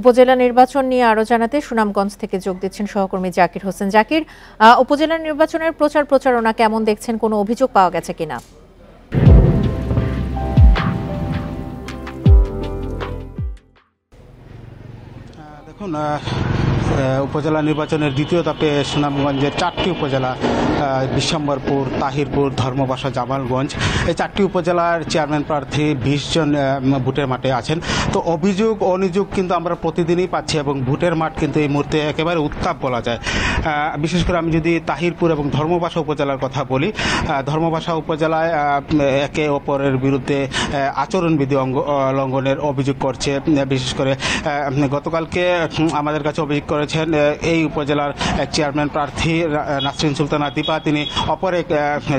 উপজেলা নির্বাচন নিয়ে আরো জানাতে সুনামগঞ্জ থেকে যোগ দিচ্ছেন সহকর্মী জাকির হোসেন। জাকির, উপজেলা নির্বাচনের প্রচারণা কেমন দেখছেন? কোনো অভিযোগ পাওয়া গেছে কিনা? দেখুন, উপজেলা নির্বাচনের দ্বিতীয় ধাপে সুনামগঞ্জের 4টি উপজেলা বিশ্বম্বরপুর, তাহিরপুর, ধর্মবাসা, জামালগঞ্জ, এই 4টি উপজেলার চেয়ারম্যান প্রার্থী 20 জন ভোটের মাঠে আছেন। তো অভিযোগ অনিযোগ কিন্তু আমরা প্রতিদিনই পাচ্ছি এবং ভোটের মাঠ কিন্তু এই মুহূর্তে একেবারে উত্তাপ বলা যায়। বিশেষ করে আমি যদি তাহিরপুর এবং ধর্মবাসা উপজেলার কথা বলি, ধর্মবাসা উপজেলায় একে অপরের বিরুদ্ধে আচরণবিধি লঙ্ঘনের অভিযোগ করছে। বিশেষ করে গতকালকে আমাদের কাছে অভিযোগ করেছেন এই উপজেলার এক চেয়ারম্যান প্রার্থী নাসরিন সুলতানা দীপা, তিনি অপর এক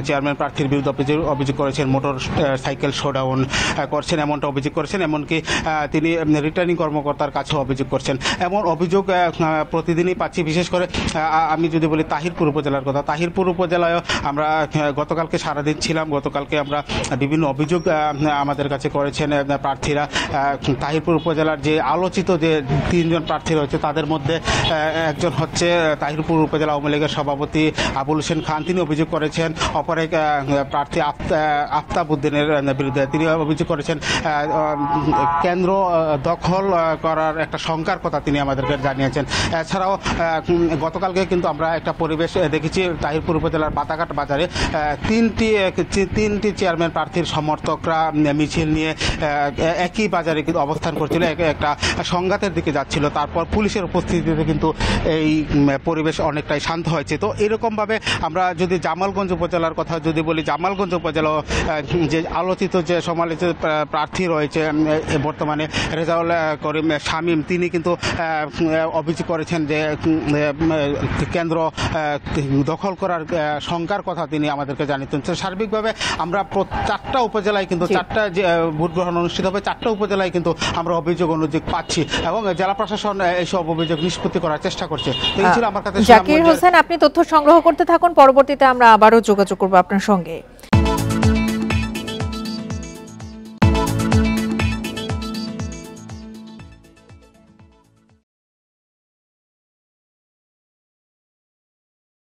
চেয়ারম্যান প্রার্থীর বিরুদ্ধে অভিযোগ করেছেন মোটর সাইকেল শোডাউন করছেন, এমনটা অভিযোগ করেছেন। এমনকি তিনি রিটার্নিং কর্মকর্তার কাছেও অভিযোগ করছেন। এমন অভিযোগ প্রতিদিনই পাচ্ছি। বিশেষ করে আমি যদি বলি তাহিরপুর উপজেলার কথা, তাহিরপুর উপজেলায় আমরা গতকালকে সারাদিন ছিলাম। গতকালকে আমরা বিভিন্ন অভিযোগ আমাদের কাছে করেছেন প্রার্থীরা। তাহিরপুর উপজেলার যে আলোচিত যে 3 জন প্রার্থী রয়েছে তাদের মধ্যে একজন হচ্ছে তাহিরপুর উপজেলা আওয়ামী লীগের সভাপতি আবুল হোসেন খান, তিনি অভিযোগ করেছেন। অপর এক প্রার্থী আফতাব উদ্দিনের বিরুদ্ধে তিনি অভিযোগ করেছেন কেন্দ্র দখল করার একটা শঙ্কার কথা তিনি আমাদেরকে জানিয়েছেন। এছাড়াও গতকালকে কিন্তু আমরা একটা পরিবেশ দেখেছি তাহিরপুর উপজেলার বাতাঘাট বাজারে তিনটি চেয়ারম্যান প্রার্থীর সমর্থকরা মিছিল নিয়ে একই বাজারে কিন্তু অবস্থান করছিল, একটা সংঘাতের দিকে যাচ্ছিল। তারপর পুলিশের উপস্থিতিতে কিন্তু এই পরিবেশ অনেকটাই শান্ত হয়েছে। তো এরকমভাবে আমরা যদি জামালগঞ্জ উপজেলার কথা যদি বলি, জামালগঞ্জ উপজেলা যে আলোচিত যে সমালোচিত প্রার্থী রয়েছে বর্তমানে রেজাউল করিম শামীম, তিনি কিন্তু অভিযোগ করেছেন যে কেন্দ্র দখল করার শঙ্কার কথা তিনি আমাদেরকে জানিয়েছেন। সার্বিকভাবে আমরা 4টা উপজেলায় কিন্তু 4টা যে ভোট গ্রহণ অনুষ্ঠিত হবে, 4টা উপজেলায় কিন্তু আমরা অভিযোগ পাচ্ছি এবং জেলা প্রশাসন এইসব অভিযোগ নিষ্পত্তি করার চেষ্টা করছে। এই ছিল আমার কাছে। জাকির হোসেন, আপনি তথ্য সংগ্রহ করতে থাকুন, পরবর্তীতে আমরা আবারও যোগাযোগ করব আপনার সঙ্গে।